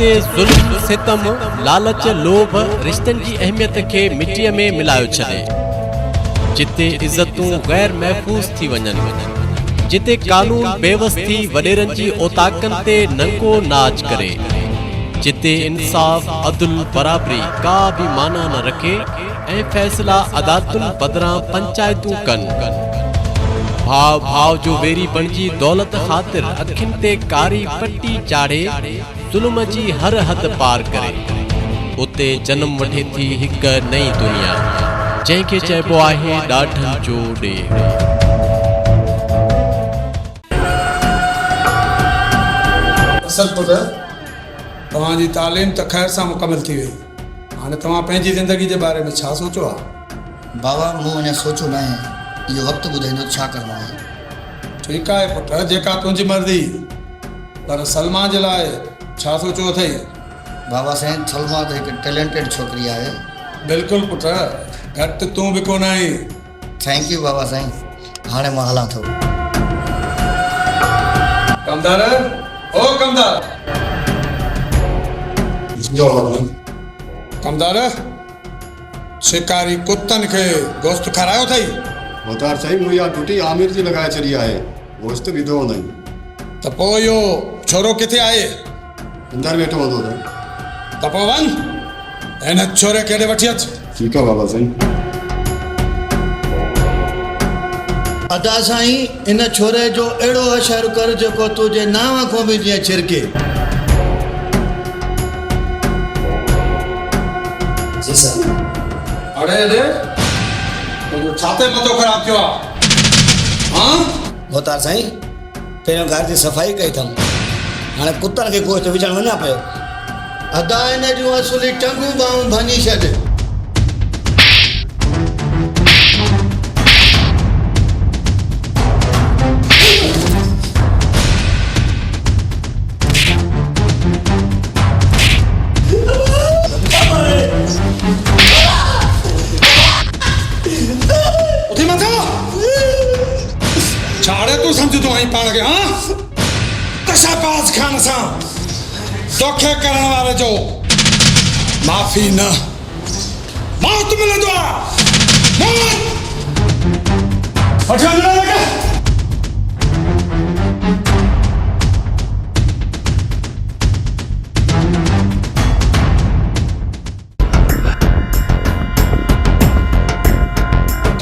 जिते ज़ुल्म, सितम, लालच, लोभ रिश्तनि जी अहमियत खे मिट्टीअ में मिलायो छॾे, जिते इज़तूं गैर महफ़ूज़ थी वञनि, जिते कानून बेवस थी वॾेरनि जी औताकनि ते नंगो नाच करे, जिते इंसाफ़, अदल, बराबरी का भी माना न रखे ऐं फ़ैसिला अदालतुनि बदिरां पंचायतूं कनि। भाव भाव जो वेरी बणिजी दौलत ख़ातिर अखियुनि ते कारी पट्टी चाढ़े ज़ुल्म जी हर हद पार करे, उते जन्म वठे थी हिक नई दुनिया, जंहिंखे चइबो आहे ॾाढनि जो ॾेर। असल पुट, तव्हांजी तालीम त ख़ैर सां मुकमिल थी वई। हाणे तव्हां पंहिंजी ज़िंदगी जे बारे में छा सोचो आहे? बाबा, मूं अञा सोचो न आहे। इहो वक़्तु ॿुधाईंदो छा करिणो आहे। ठीकु आहे पुट, जेका तुंहिंजी मर्ज़ी। पर सलमा जे लाइ छा सोचो अथई? बाबा साईं, सलमा त हिकु टैलेंटेड छोकिरी आहे। बिल्कुलु पुट, घटि तूं बि कोन आहीं। थैंक यू बाबा साईं। हाणे मां हलां थो। कमदार, ओ कमदार। कमदार, शिकारी कुतनि खे गोश्त खारायो अथई? वतार साईं, मुंहिंजा टुटी आमिर जी लॻाए छॾी आहे, गोश्त विधो हूंदई। त पोइ इहो छोरो किथे आहे? अंदरि वेठो हूंदो अथई। त पोइ वञ, हिन छोरे खे वठी अच। ठीकु आहे बाबा साईं। अदा साईं, इन छोरे जो अहिड़ो असरु कर जेको तुंहिंजे नाव खां बि जीअं छिरके। जी साईं। अड़े तुंहिंजो छाते पतो ख़राब थियो आहे? हाँ मोहतार साईं, पहिरियों घर जी सफ़ाई कई अथमि, हाणे कुतनि खे गोश्त विझण वञा पियो। अदा हिन जूं असुली टंगूं बाहूं भञी छॾ। छाड़े तू समझो आई पाण खे? हाँ, कशाबाज खान सां तोखे करण वारे जो माफ़ी न, मौत मिलंदो आहे।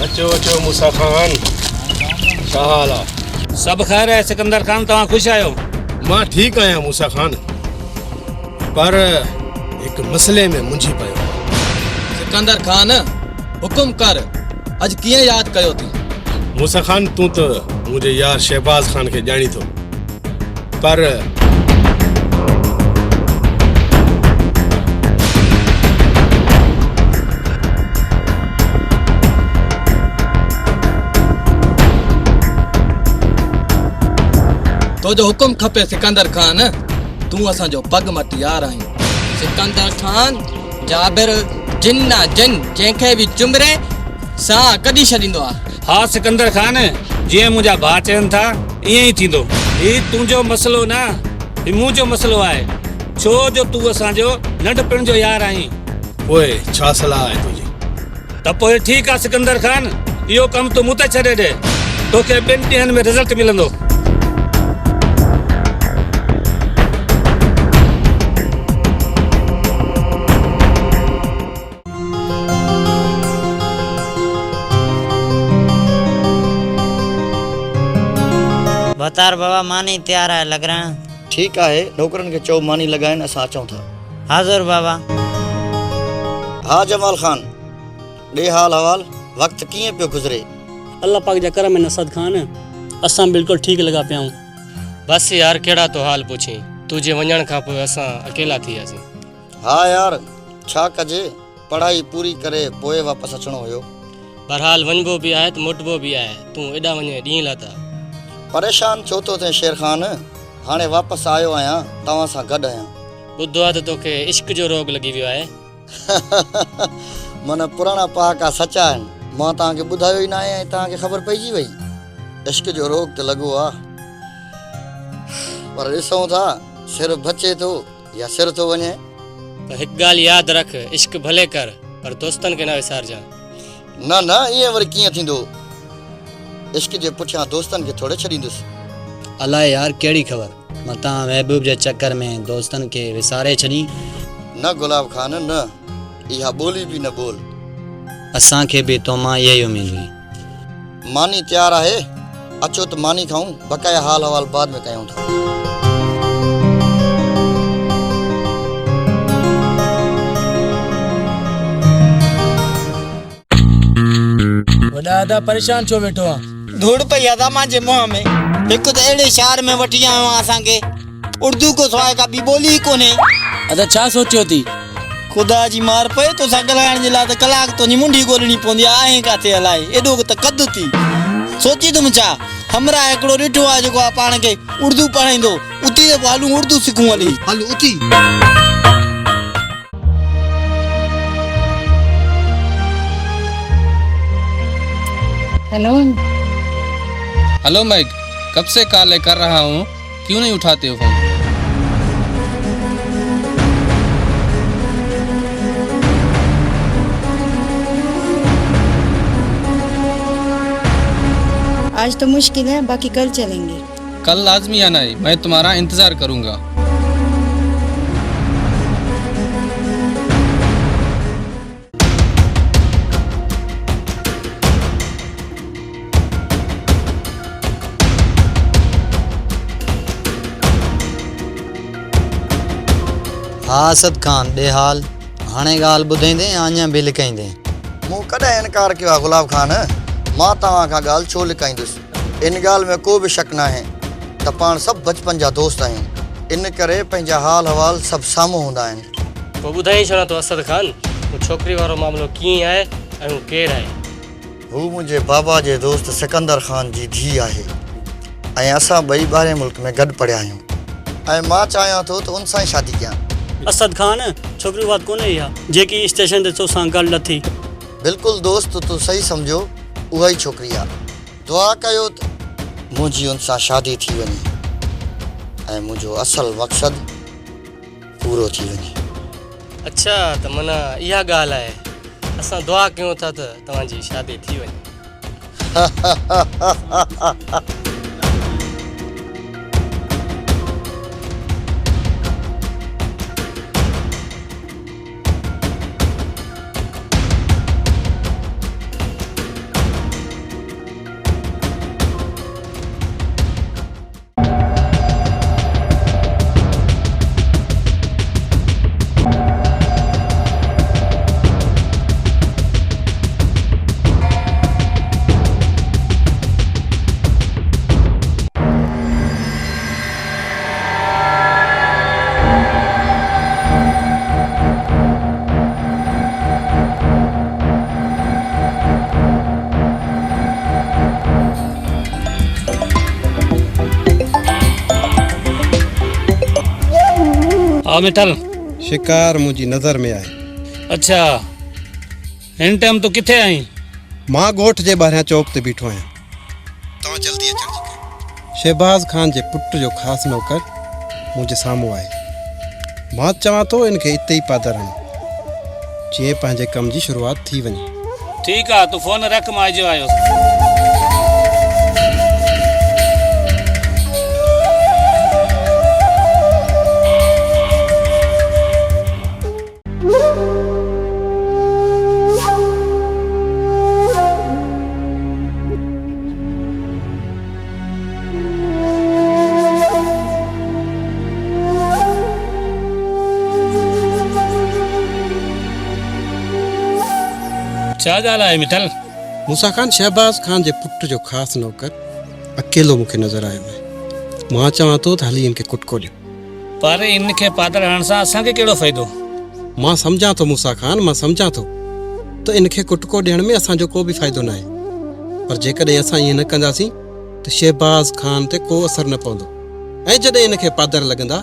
अचो अचो मूसा खान, छा हाल आहे? सब खैर है सिकंदर खान, तव्हां ख़ुशि आहियो? मां ठीकु आहियां मूसा खान, पर हिकु मसइले में मुंझी पियो। सिकंदर खान, हुकुम कर, अॼु कीअं यादि कयो थी? मूसा खान, तूं त मुंहिंजे यार शहबाज खान खे ॼाणी थो, पर तो जो हुकुम खपे सिकंदर खान, तूं असांजो पग मट यार आहीं। सिकंदर खान, जाबिर जिन्ना जिन जंहिंखे बि चुंबरे साह कढी छॾींदो आहे। हाँ सिकंदर खान, जीअं मुंहिंजा भाउ चवनि था ईअं ई थींदो। हीउ तुंहिंजो मसइलो न, हीउ मुंहिंजो मसइलो आहे, छो जो तूं असांजो नंढपिण जो यार आहीं। पोइ छा सलाह आहे तुंहिंजी? त पोइ ठीकु आहे सिकंदर खान, इहो कमु तूं मूं ते छॾे ॾे, तोखे 2 ॾींहंनि में रिज़ल्ट मिलंदो। वतार बाबा, मानी तैयार है लग रहा है। ठीकु आहे, नौकरनि खे चओ मानी लॻाइनि, असां अचूं था। हाज़ुर बाबा। हा जमाल खान, ॾे हाल हवाल, वक़्तु कीअं पियो गुज़रे? अल्लाह पाक जा करम है नसद खान, असां बिल्कुलु ठीक लॻा पिया आहियूं। बस यार, कहिड़ा तो हाल पुछी, तुंहिंजे वञण खां पोइ असां अकेला थी वियासीं। हा यार, छा कजे, पढ़ाई पूरी करे पोइ वापसि अचिणो हुयो। बहरहाल वञबो बि आहे त मोटबो बि आहे, तूं एॾा वञे ॾींहं लाथा। परेशान छो थो थिए शेर खान, हाणे वापसि आयो आहियां, तव्हां सां गॾु आहियां। ॿुधो आहे त तोखे इश्क जो रोग लॻी वियो आहे। मन पुराणा पहाका सचा आहिनि, मां तव्हांखे ॿुधायो ई न आहे ऐं तव्हांखे ख़बर पइजी वई। इश्क जो रोग त लॻो आहे, पर ॾिसूं था सिर बचे थो या सिर थो वञे? पर हिकु ॻाल्हि यादि रख, इश्क भले कर पर दोस्तनि खे न विसारजांइ। न न, ईअं वरी कीअं थींदो? इश्क जे पुठियां दोस्तनि खे थोरे छॾींदुसि। अलाए यार कहिड़ी ख़बर, मां तव्हां महबूब जे चक्कर में दोस्तनि खे विसारे छॾी। न गुलाब खान न, इहा ॿोली बि न बोल। असांखे बि तो मां इहा ई उमेद हुई। मानी तयारु आहे, अचो त मानी खाऊं, बक़ाया हाल अहवाल बाद में कयूं था। वॾा दादा परेशान छो वेठो आ? धूड़ पई आहे मुंहिंजे मुंहं में। हिकु त अहिड़े शहर में वठी आयो आहियां असांखे, उर्दू को सवाइ का ॿी ॿोली ई कोन्हे। अदा छा सोचियो थी? ख़ुदा जी मार पए, तोसां ॻाल्हाइण जे लाइ त कलाक तुंहिंजी मुंडी ॻोल्हणी पवंदी आहे। आहे किथे हलाए एॾो त कद थी सोची तुम छा? हमरा हिकिड़ो ॾिठो आहे जेको आहे पाण खे उर्दू पढ़ाईंदो, उती हलूं उर्दू सिखूं। हल उती। हेलो हेलो मैग, कब से कॉल कर रहा हूँ, क्यों नहीं उठाते हो फोन? आज तो मुश्किल है, बाकी कल चलेंगे। कल लाजमी आना है, मैं तुम्हारा इंतजार करूँगा। हाँ असद खान ॾे हाल, हाणे ॻाल्हि ॿुधाईंदे अञा बि लिकाईंदे? मूं कॾहिं इनकार कयो आहे गुलाब खान? मां तव्हां खां ॻाल्हि छो लिकाईंदुसि? इन ॻाल्हि में को बि शक न आहे त पाण सभु बचपन जा दोस्त आहियूं, इन करे पंहिंजा हाल अहवाल सभु साम्हूं हूंदा आहिनि। पोइ ॿुधाई छॾां थो असद खान, हू छोकिरी वारो मामिलो कीअं आहे ऐं हू केरु आहे? हू मुंहिंजे बाबा जे दोस्त सिकंदर ख़ान जी धीउ आहे ऐं असां ॿई ॿाहिरि मुल्क में गॾु पढ़िया आहियूं ऐं मां चाहियां थो त उन सां ई शादी कयां। असद खान, छोकिरी बात कोन्हे इहा जेकी स्टेशन ते तोसां ॻाल्हि न थी? बिल्कुलु दोस्त, तूं सही सम्झो, उहा ई छोकिरी आहे। दुआ कयो त मुंहिंजी उन सां शादी थी वञे ऐं मुंहिंजो असुलु मक़सदु पूरो थी वञे। अच्छा, त माना इहा ॻाल्हि आहे। असां दुआ कयूं था त तव्हांजी शादी थी वञे। हाँ मिठल, शिकार मुंहिंजी नज़र में आहे। अच्छा, हिन टाइम तो किथे आई? मां ॻोठ जे ॿाहिरियां चौक ते बीठो आहियां। तव्हां जल्दी अचण जी कयो। शहबाज़ खान जे पुट जो ख़ासि नौकर मुंहिंजे साम्हूं आहे। मां चवां थो इनखे इते ई पादर हण, जीअं पंहिंजे कम जी शुरूआत थी वञे। ठीक है, तू फोन रख, मां जो आयो। छा ॻाल्हि आहे मिठल? मूसा खान शहबाज़ खान जे पुट जो ख़ासि नौकर अकेलो मूंखे नज़र आयो आहे। मां चवां थो त हली इनखे कुटको ॾियो। पर इनखे पादर हणण सां असांखे कहिड़ो फ़ाइदो? मां सम्झां थो मूसा खान, मां सम्झां थो त इनखे कुटको ॾियण में असांजो को बि फ़ाइदो न आहे। पर जेकॾहिं असां ईअं न कंदासीं त शहबाज़ खान ते को असरु न पवंदो ऐं जॾहिं इनखे पादर लॻंदा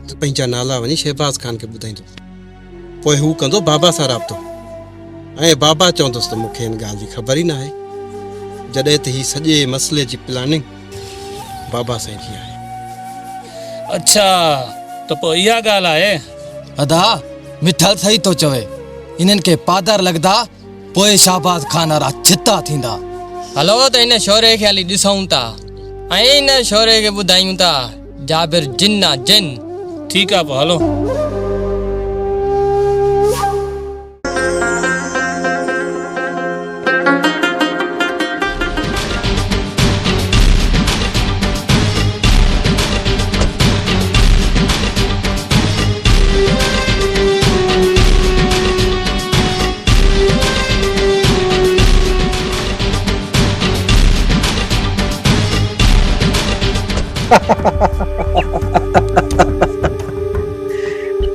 त पंहिंजा नाला वञी शहबाज़ खान खे ॿुधाईंदो। पोइ हू कंदो बाबा सां राब्तो ऐं बाबा चवंदुसि त मूंखे हिन ॻाल्हि जी ख़बर ई न आहे, जॾहिं त हीउ सॼे मसइले जी प्लानिंग बाबा सां जी आहे। अच्छा, त पोइ इहा ॻाल्हि आहे। अदा मिठल सही तो चवे, इन्हनि खे पादर लॻंदा पोइ शाहबाज़ खान वारा छिता थींदा। हलो त इन शौरे खे हली ॾिसूं था ऐं इन शौरे खे ॿुधायूं था जाबिर जिन आहे जिन। ठीकु आहे पोइ हलो।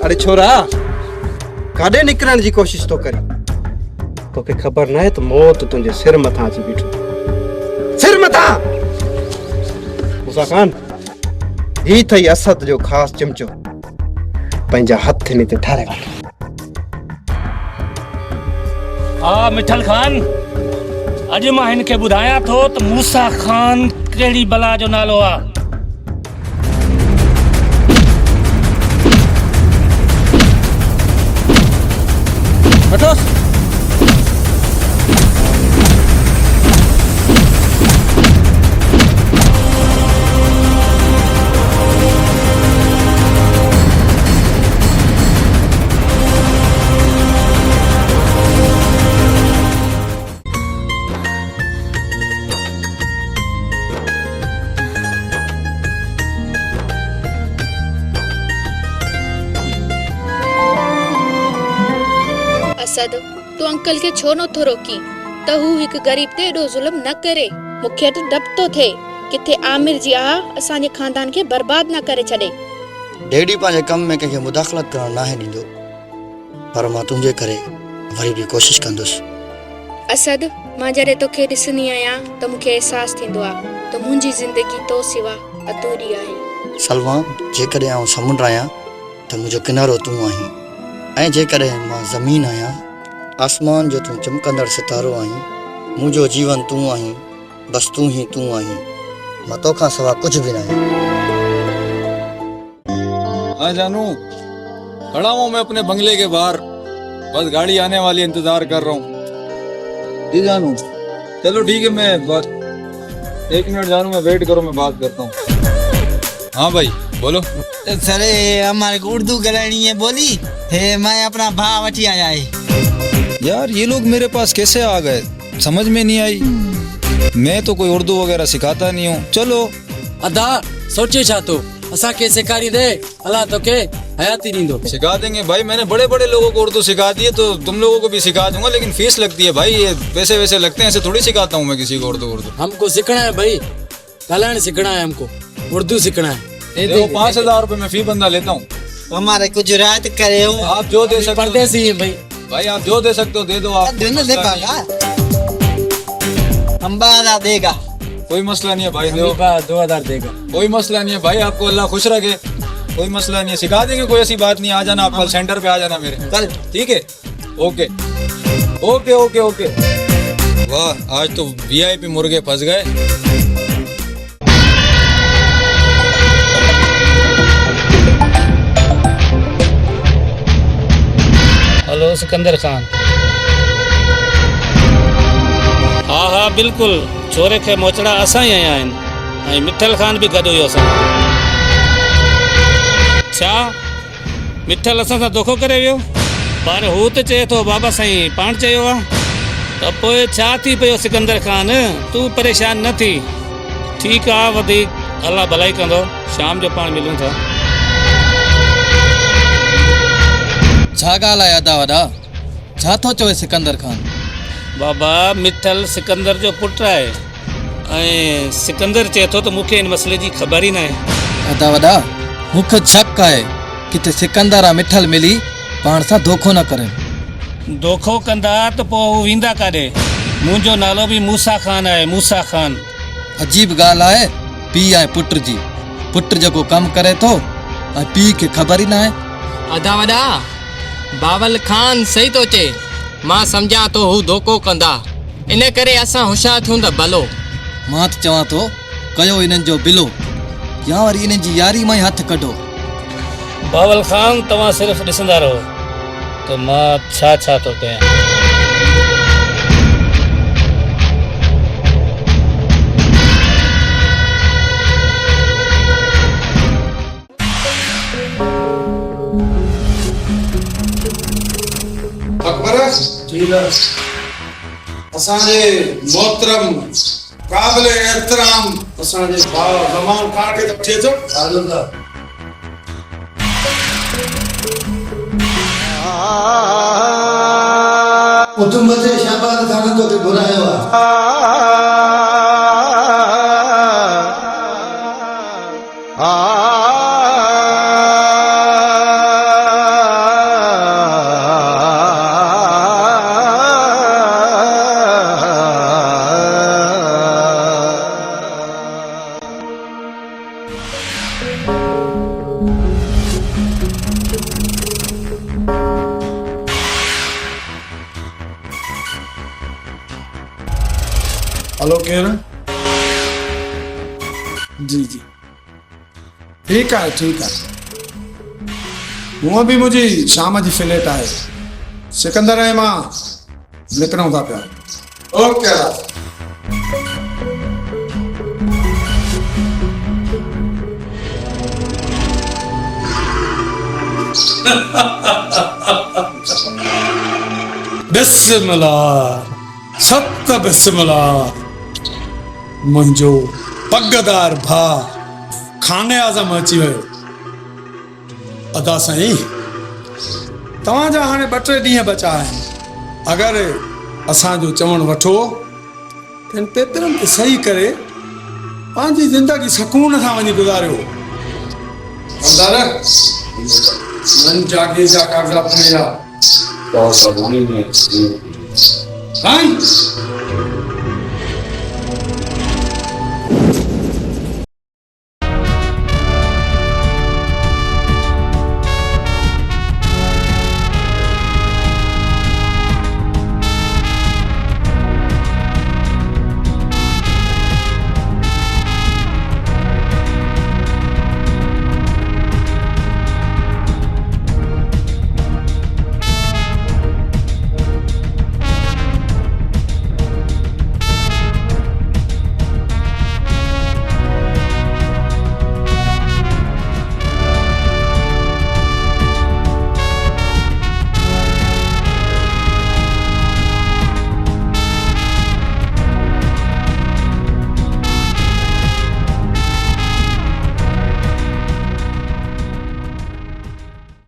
अरे छोरा, काॾे निकिरण जी कोशिश तो करी? तोखे ख़बर न आहे त मौत तुंहिंजे सिर मथां अची बीठो। सिर मथां मूसा खान, ही थई असद जो ख़ासि चिमचो, पंहिंजा हथ हिन ते ठारे वठ। हा मिठल खान, अॼु मां हिन खे ॿुधायां थो त मूसा खान कहिड़ी बला जो नालो आहे। वठोस। असद, तू अंकल के छो नथो रोकी त हू हिकु गरीब ते एॾो ज़ुल्म न करे। मूंखे त डप तो थे किथे आमिर जी असांजे खानदान खे बर्बाद न करे छॾे। डैडी पंहिंजे कम में कंहिंखे मुदाख़लत करणु नाहे ॾींदो, पर मां तुंहिंजे करे वरी बि कोशिश कंदुसि। असद, मां जॾहिं तोखे ॾिसंदी आहियां त मूंखे अहसासु थींदो आहे त मुंहिंजी ज़िंदगी तो सिवा अधूरी आहे। सलमा, जेकॾहिं आउं समुंड आहियां त मुंहिंजो किनारो तूं आहीं, ऐं जेकॾहिं मां ज़मीन आहियां, आसमान जो तूं चमकंदड़ सितारो आहीं। मुंहिंजो जीवन तूं आहीं, बस तूं ही तूं आहीं। मां तोखां सवा कुछ भी नहीं। हाँ जानू, खड़ा हूँ मैं अपने बंगले के बाहर, बस गाड़ी आने वाली इंतजार कर रहा हूँ। जी जानू, चलो ठीक है, मैं बात 1 मिनट जानू, मैं वेट करो, मैं बात करता हूँ। हाँ भाई बोलो। सर हमारे को उर्दू गलानी है बोली है, मैं अपना भाव वठी आया है। यार ये लोग मेरे पास कैसे आ गए, समझ में नहीं आई। मैं तो कोई उर्दू वगैरह सिखाता नहीं हूँ। चलो अदा सोचे छा तो असा के सिखारी दे, अल्लाह तो के हयाती नींदो। सिखा देंगे भाई, मैंने बड़े बड़े लोगों को उर्दू सिखा दी है, तो तुम लोगों को भी सिखा दूंगा, लेकिन फीस लगती है भाई। ये पैसे वैसे लगते हैं, ऐसे थोड़ी सिखाता हूँ मैं किसी को उर्दू। हमको सीखना है भाई, गलान सीखना है, हमको उर्दू सीखना है। 5,000 रुपए में फी बंदा लेता हूँ। हमारे कुछ रायत करे हो, आप जो दे सकते हो। परदेसी है भाई, भाई आप जो दे सकते हो दे दो। आप दे पागा, हम 12,000 देगा, कोई मसला नहीं है भाई, 2,000 देगा, कोई मसला नहीं है भाई। आपको अल्लाह खुश रखे, कोई मसला नहीं है, सिखा देंगे, कोई ऐसी बात नहीं। आ जाना आप कल सेंटर पे, आ जाना मेरे कल, ठीक है? Okay okay okay okay. वाह, आज तो VIP मुर्गे फंस गए। हेलो सिकंदर खान। हाँ हाँ बिल्कुल, छोरे खे मोचड़ा असां ई आया आहिनि, ऐं मिठल खान बि गॾु हुयो असां। छा मिठल असां सां धोखो करे वियो? पर हू त चए थो बाबा साईं पाण चयो आहे। त पोइ छा थी पियो सिकंदर खान, तूं परेशान न थी। ठीकु आहे, वधीक अल्लाह भलाई कंदो, शाम जो पाण मिलूं था। छा ॻाल्हि आहे अदा वॾा, छा थो चवे सिकंदर खान? बाबा मिठल सिकंदर जो पुटु आहे, ऐं सिकंदर चए थो त मूंखे इन मसइले जी ख़बर ई न आहे। अदा वॾा, मूंखे शक आहे किथे सिकंदर ऐं मिठल मिली पाण सां धोखो न करे। धोखो कंदा त पोइ हू वेंदा काॾे? मुंहिंजो नालो बि मूसा खान आहे, मूसा खान। अजीब ॻाल्हि आहे, पीउ ऐं पुट जी। पुट जेको कमु करे थो ऐं पीउ खे ख़बर ई न आहे। अदा वॾा, बावल खान सही तो चे, मां सम्झां तो हू धोखो कंदा, इन करे असां होशियार थियूं त भलो। मां त चवां तो कयो इन्हनि जो बिलो, या वरी इन्हनि जी यारी मां ई हथ कढो। बावल खान तव्हां सिर्फ़ु ॾिसंदा रहो त मां छा छा थो कयां। अकबर असांजे मोहतरम काबिल एहतराम असांजे भाउ ज़मान खान खे त वठी अचो। उठ मथे शहबाज खान तो के घुरायो हेलो केर? जी जी ठीक है हूअं बि मुंहिंजी शाम जी फ्लाइट आहे। सिकंदर ऐं मां निकिरूं था पिया। ओके बिस्मिल्लाह सत बिस्मिल्लाह। मुंहिंजो पगदार भाउ खाने आज़म अची वियो। अदा साईं तव्हांजा हाणे 2-3 ॾींहं बचा आहिनि। अगरि असांजो चवणु वठो त पेपरनि खे सही करे पंहिंजी ज़िंदगी सुकून सां वञी गुज़ारियो। मन जागे जा कागज़ात खणी आ। साईं